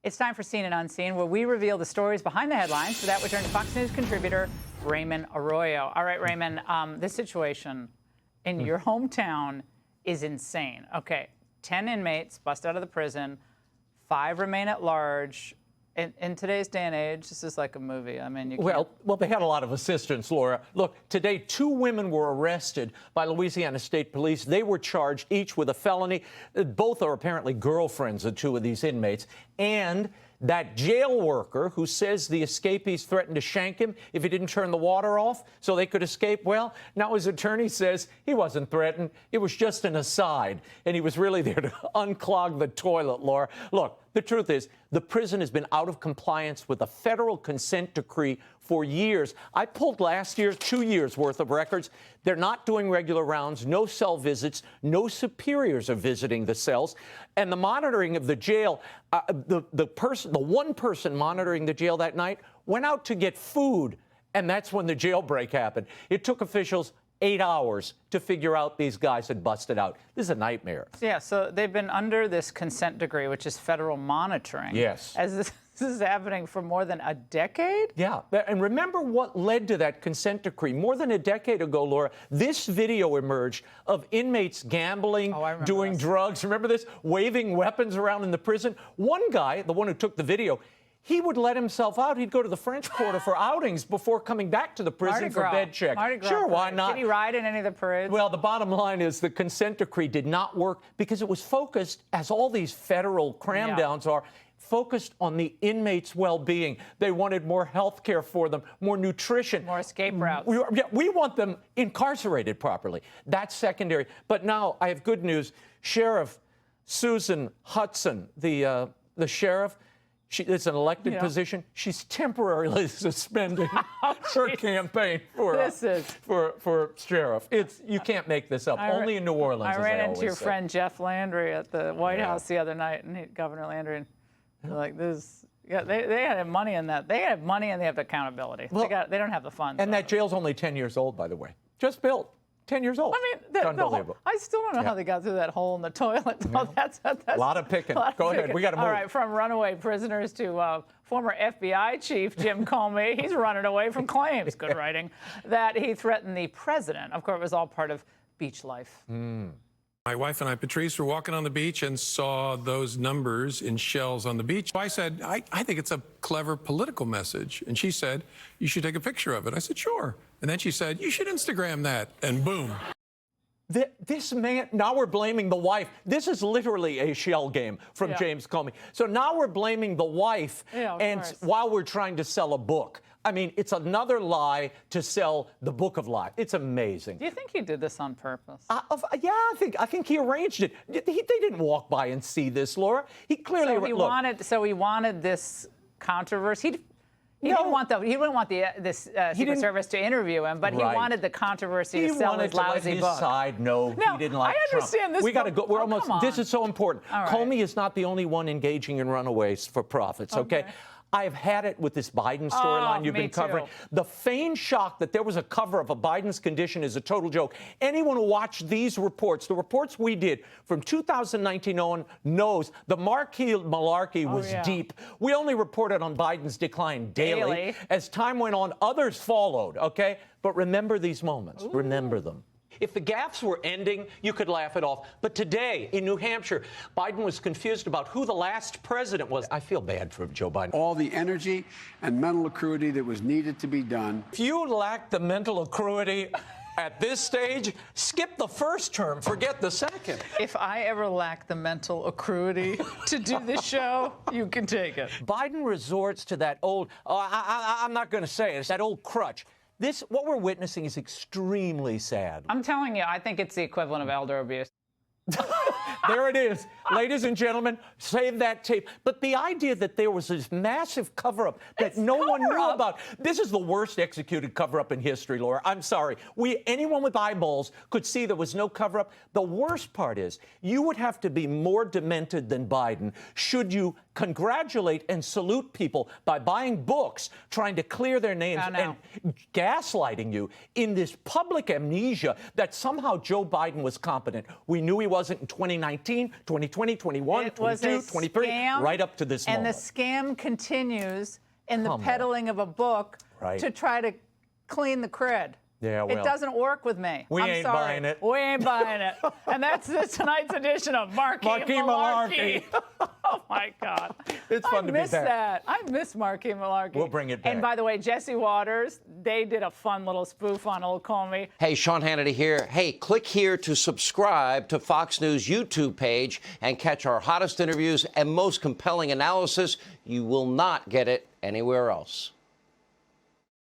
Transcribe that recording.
It's time for Seen and Unseen, where we reveal the stories behind the headlines. For that, we turn to Fox News contributor Raymond Arroyo. All right, Raymond, this situation in your hometown is insane. Okay, 10 inmates bust out of the prison, 5 remain at large. In today's day and age, this is like a movie. I mean, you can't... Well, they had a lot of assistance, Laura. Look, today, 2 women were arrested by Louisiana State Police. They were charged each with a felony. Both are apparently girlfriends of 2 of these inmates. And that jail worker who says the escapees threatened to shank him if he didn't turn the water off so they could escape, well, now his attorney says he wasn't threatened. It was just an aside, and he was really there to unclog the toilet, Laura. Look, the truth is, the prison has been out of compliance with a federal consent decree for years. I pulled last year's 2 years' worth of records. They're not doing regular rounds, no cell visits, no superiors are visiting the cells. And the monitoring of the jail, the one person monitoring the jail that night went out to get food, and that's when the jailbreak happened. It took officials 8 hours to figure out these guys had busted out. This is a nightmare. Yeah, so they've been under this consent decree, which is federal monitoring. Yes. As this is happening for more than a decade? Yeah, and remember what led to that consent decree. More than a decade ago, Laura, this video emerged of inmates gambling, doing drugs. Remember this? Waving weapons around in the prison. One guy, the one who took the video, he would let himself out. He'd go to the French Quarter for outings before coming back to the prison for bed check. Sure, why not? Did he ride in any of the parades? Well, the bottom line is the consent decree did not work because it was focused, as all these federal cram-downs are, focused on the inmates' well-being. They wanted more health care for them, more nutrition. More escape routes. We want them incarcerated properly. That's secondary. But now I have good news. Sheriff Susan Hudson, the sheriff, it's an elected position. She's temporarily suspending her campaign for sheriff. You can't make this up. Only in New Orleans. I ran into your friend Jeff Landry at the White House the other night, and Governor Landry, and like this. Yeah, they have money in that. They have money and they have accountability. Well, they don't have the funds. And that jail's only 10 years old, by the way. Just built. 10 years old. I mean, unbelievable. I still don't know how they got through that hole in the toilet. No. That's a lot of picking. Go ahead. We got to move. All right, from runaway prisoners to former FBI chief Jim Comey. He's running away from claims, good writing, that he threatened the president. Of course, it was all part of beach life. My wife and I, Patrice, were walking on the beach and saw those numbers in shells on the beach. I said, I think it's a clever political message. And she said, you should take a picture of it. I said, sure. And then she said, you should Instagram that. And boom. This man, now we're blaming the wife. This is literally a shell game from James Comey. So now we're blaming the wife while we're trying to sell a book. I mean, it's another lie to sell the book of lies. It's amazing. Do you think he did this on purpose? Yeah, I think he arranged it. They didn't walk by and see this, Laura. He clearly So he wanted this controversy. He didn't want this Secret Service to interview him, but he wanted the controversy to sell his lousy book. Side. No, he didn't like Trump. I understand this. We got to go. We're almost. This is so important. Right. Comey is not the only one engaging in runaways for profits. Okay. I have had it with this Biden storyline you've been covering. The feigned shock that there was a cover of a Biden's condition is a total joke. Anyone who watched these reports, the reports we did from 2019 on, knows the marquee malarkey was deep. We only reported on Biden's decline daily. As time went on, others followed, okay? But remember these moments. Ooh. Remember them. If the gaffes were ending, you could laugh it off. But today, in New Hampshire, Biden was confused about who the last president was. I feel bad for Joe Biden. All the energy and mental acuity that was needed to be done. If you lack the mental acuity at this stage, skip the first term, forget the second. If I ever lack the mental acuity to do this show, you can take it. Biden resorts to that old, I'm not going to say it, it's that old crutch. What we're witnessing is extremely sad. I'm telling you, I think it's the equivalent of elder abuse. There it is. Ladies and gentlemen, save that tape. But the idea that there was this massive cover-up that no one knew about, this is the worst executed cover-up in history, Laura. I'm sorry. Anyone with eyeballs could see there was no cover-up. The worst part is you would have to be more demented than Biden should you congratulate and salute people by buying books, trying to clear their names, I know. and gaslighting you in this public amnesia that somehow Joe Biden was competent. We knew he wasn't in 2019, 2020, 21, It was 22, a 23, scam, right up to this and moment. the scam continues in the Come on. peddling of a book Right. to try to clean the cred. Yeah, well. It doesn't work with me. We I'm ain't sorry. buying it. We ain't buying it. And that's tonight's edition of Marky Malarkey. Oh, my God. It's fun to be I miss back. that. I miss Marky Malarkey. We'll bring it back. And by the way, Jesse Waters, they did a fun little spoof on Old Comey. Hey, Sean Hannity here. Hey, click here to subscribe to Fox News YouTube page and catch our hottest interviews and most compelling analysis. You will not get it anywhere else.